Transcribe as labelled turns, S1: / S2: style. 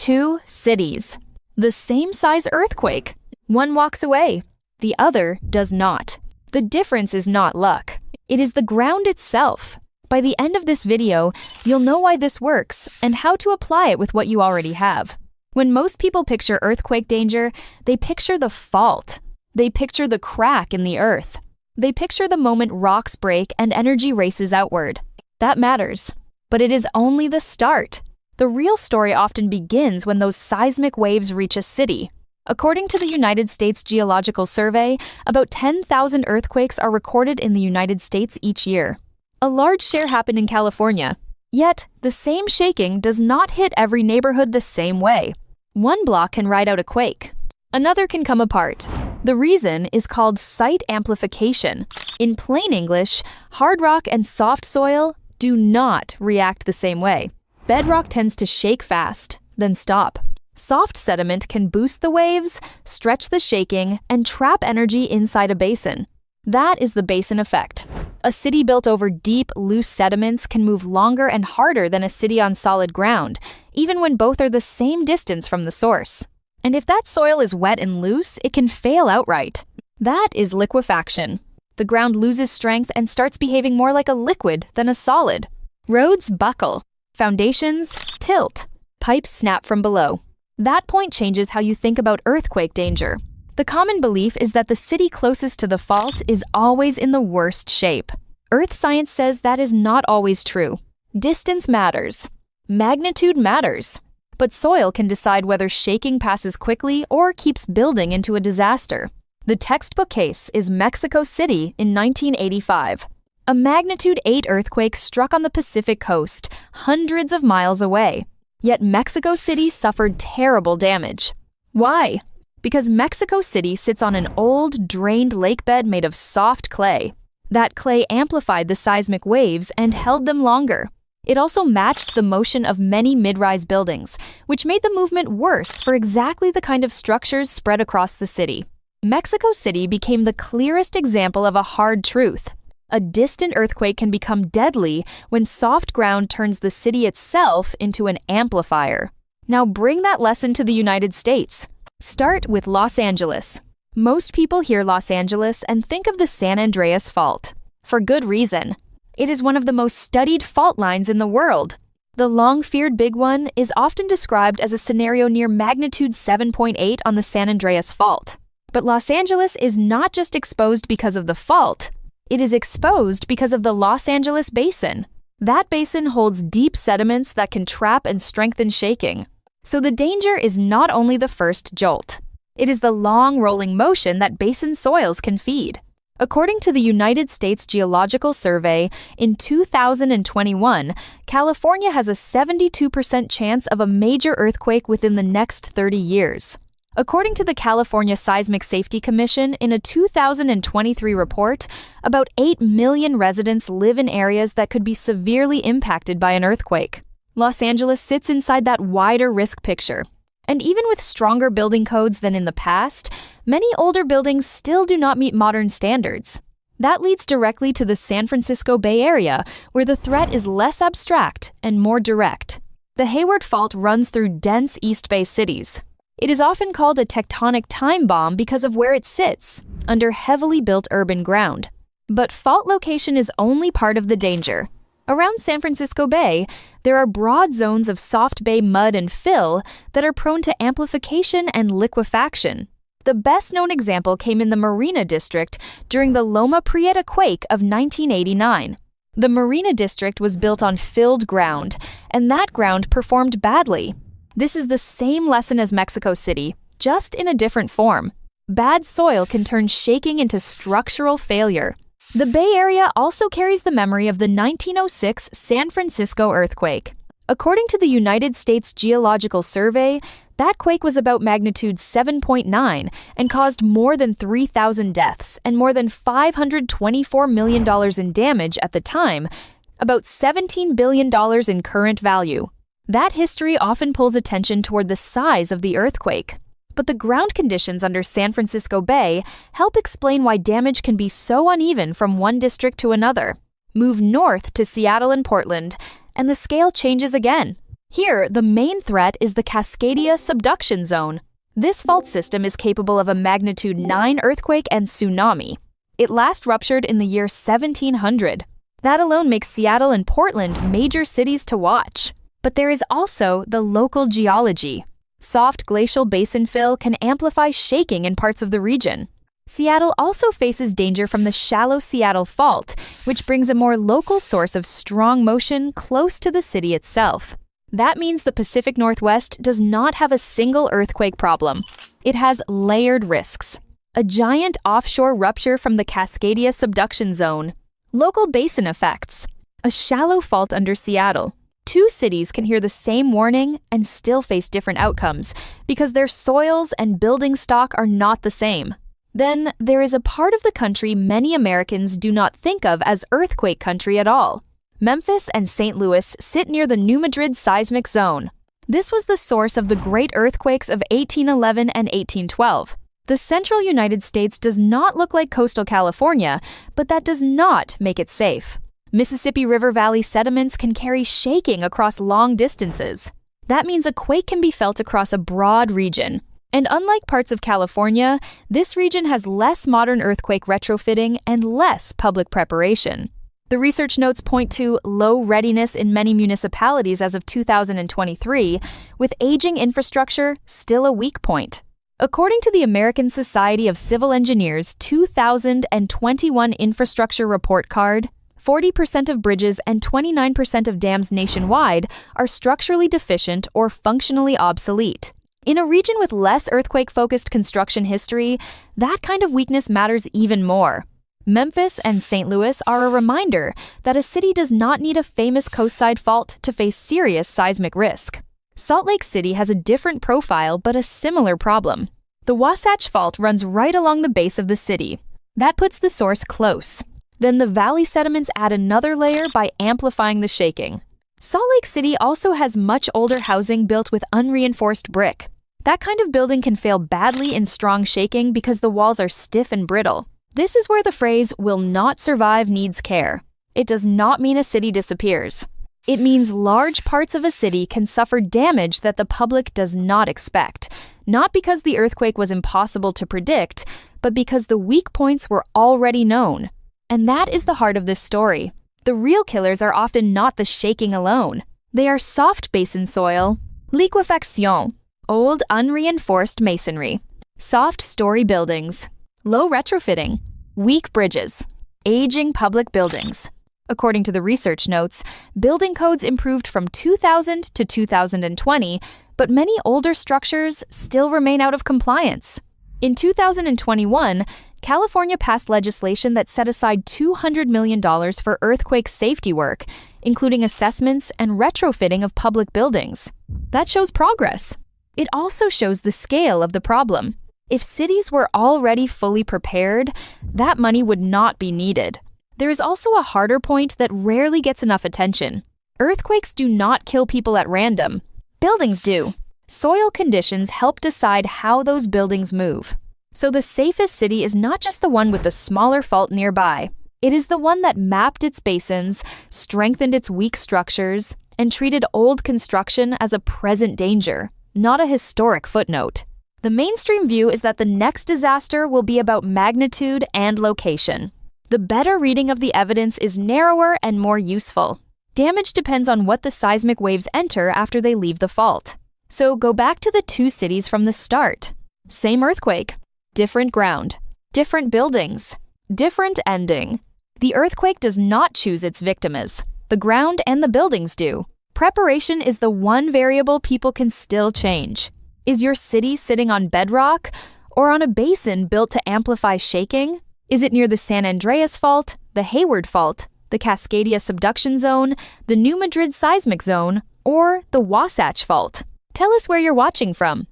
S1: Two cities. The same size earthquake. One walks away. The other does not. The difference is not luck. It is the ground itself. By the end of this video, you'll know why this works and how to apply it with what you already have. When most people picture earthquake danger, they picture the fault. They picture the crack in the earth. They picture the moment rocks break and energy races outward. That matters. But it is only the start. The real story often begins when those seismic waves reach a city. According to the United States Geological Survey, about 10,000 earthquakes are recorded in the United States each year. A large share happen in California. Yet, the same shaking does not hit every neighborhood the same way. One block can ride out a quake. Another can come apart. The reason is called site amplification. In plain English, hard rock and soft soil do not react the same way. Bedrock tends to shake fast, then stop. Soft sediment can boost the waves, stretch the shaking, and trap energy inside a basin. That is the basin effect. A city built over deep, loose sediments can move longer and harder than a city on solid ground, even when both are the same distance from the source. And if that soil is wet and loose, it can fail outright. That is liquefaction. The ground loses strength and starts behaving more like a liquid than a solid. Roads buckle. Foundations tilt. Pipes snap from below. That point changes how you think about earthquake danger. The common belief is that the city closest to the fault is always in the worst shape. Earth science says that is not always true. Distance matters. Magnitude matters. But soil can decide whether shaking passes quickly or keeps building into a disaster. The textbook case is Mexico City in 1985. A magnitude 8 earthquake struck on the Pacific coast, hundreds of miles away. Yet Mexico City suffered terrible damage. Why? Because Mexico City sits on an old, drained lakebed made of soft clay. That clay amplified the seismic waves and held them longer. It also matched the motion of many mid-rise buildings, which made the movement worse for exactly the kind of structures spread across the city. Mexico City became the clearest example of a hard truth. A distant earthquake can become deadly when soft ground turns the city itself into an amplifier. Now bring that lesson to the United States. Start with Los Angeles. Most people hear Los Angeles and think of the San Andreas Fault. For good reason. It is one of the most studied fault lines in the world. The long-feared big one is often described as a scenario near magnitude 7.8 on the San Andreas Fault. But Los Angeles is not just exposed because of the fault. It is exposed because of the Los Angeles Basin. That basin holds deep sediments that can trap and strengthen shaking. So the danger is not only the first jolt. It is the long rolling motion that basin soils can feed. According to the United States Geological Survey, in 2021, California has a 72% chance of a major earthquake within the next 30 years. According to the California Seismic Safety Commission, in a 2023 report, about 8 million residents live in areas that could be severely impacted by an earthquake. Los Angeles sits inside that wider risk picture. And even with stronger building codes than in the past, many older buildings still do not meet modern standards. That leads directly to the San Francisco Bay Area, where the threat is less abstract and more direct. The Hayward Fault runs through dense East Bay cities. It is often called a tectonic time bomb because of where it sits, under heavily built urban ground. But fault location is only part of the danger. Around San Francisco Bay, there are broad zones of soft bay mud and fill that are prone to amplification and liquefaction. The best-known example came in the Marina District during the Loma Prieta quake of 1989. The Marina District was built on filled ground, and that ground performed badly. This is the same lesson as Mexico City, just in a different form. Bad soil can turn shaking into structural failure. The Bay Area also carries the memory of the 1906 San Francisco earthquake. According to the United States Geological Survey, that quake was about magnitude 7.9 and caused more than 3,000 deaths and more than $524 million in damage at the time, about $17 billion in current value. That history often pulls attention toward the size of the earthquake. But the ground conditions under San Francisco Bay help explain why damage can be so uneven from one district to another. Move north to Seattle and Portland, and the scale changes again. Here, the main threat is the Cascadia Subduction Zone. This fault system is capable of a magnitude 9 earthquake and tsunami. It last ruptured in the year 1700. That alone makes Seattle and Portland major cities to watch. But there is also the local geology. Soft glacial basin fill can amplify shaking in parts of the region. Seattle also faces danger from the shallow Seattle Fault, which brings a more local source of strong motion close to the city itself. That means the Pacific Northwest does not have a single earthquake problem. It has layered risks. A giant offshore rupture from the Cascadia Subduction Zone. Local basin effects. A shallow fault under Seattle. Two cities can hear the same warning and still face different outcomes because their soils and building stock are not the same. Then, there is a part of the country many Americans do not think of as earthquake country at all. Memphis and St. Louis sit near the new Madrid Seismic Zone. This was the source of the great earthquakes of 1811 and 1812. The central United States does not look like coastal California, but that does not make it safe. Mississippi River Valley sediments can carry shaking across long distances. That means a quake can be felt across a broad region. And unlike parts of California, this region has less modern earthquake retrofitting and less public preparation. The research notes point to low readiness in many municipalities as of 2023, with aging infrastructure still a weak point. According to the American Society of Civil Engineers' 2021 infrastructure report card, 40% of bridges and 29% of dams nationwide are structurally deficient or functionally obsolete. In a region with less earthquake-focused construction history, that kind of weakness matters even more. Memphis and St. Louis are a reminder that a city does not need a famous coastside fault to face serious seismic risk. Salt Lake City has a different profile but a similar problem. The Wasatch Fault runs right along the base of the city. That puts the source close. Then the valley sediments add another layer by amplifying the shaking. Salt Lake City also has much older housing built with unreinforced brick. That kind of building can fail badly in strong shaking because the walls are stiff and brittle. This is where the phrase "will not survive" needs care. It does not mean a city disappears. It means large parts of a city can suffer damage that the public does not expect, not because the earthquake was impossible to predict, but because the weak points were already known. And that is the heart of this story. The real killers are often not the shaking alone. They are soft basin soil, liquefaction, old unreinforced masonry, soft story buildings, low retrofitting, weak bridges, aging public buildings. According to the research notes, building codes improved from 2000 to 2020, but many older structures still remain out of compliance. In 2021, California passed legislation that set aside $200 million for earthquake safety work, including assessments and retrofitting of public buildings. That shows progress. It also shows the scale of the problem. If cities were already fully prepared, that money would not be needed. There is also a harder point that rarely gets enough attention. Earthquakes do not kill people at random. Buildings do. Soil conditions help decide how those buildings move. So the safest city is not just the one with the smaller fault nearby. It is the one that mapped its basins, strengthened its weak structures, and treated old construction as a present danger, not a historic footnote. The mainstream view is that the next disaster will be about magnitude and location. The better reading of the evidence is narrower and more useful. Damage depends on what the seismic waves enter after they leave the fault. So go back to the two cities from the start. Same earthquake, different ground, different buildings, different ending. The earthquake does not choose its victims. The ground and the buildings do. Preparation is the one variable people can still change. Is your city sitting on bedrock or on a basin built to amplify shaking? Is it near the San Andreas Fault, the Hayward Fault, the Cascadia Subduction Zone, the new Madrid Seismic Zone, or the Wasatch Fault? Tell us where you're watching from.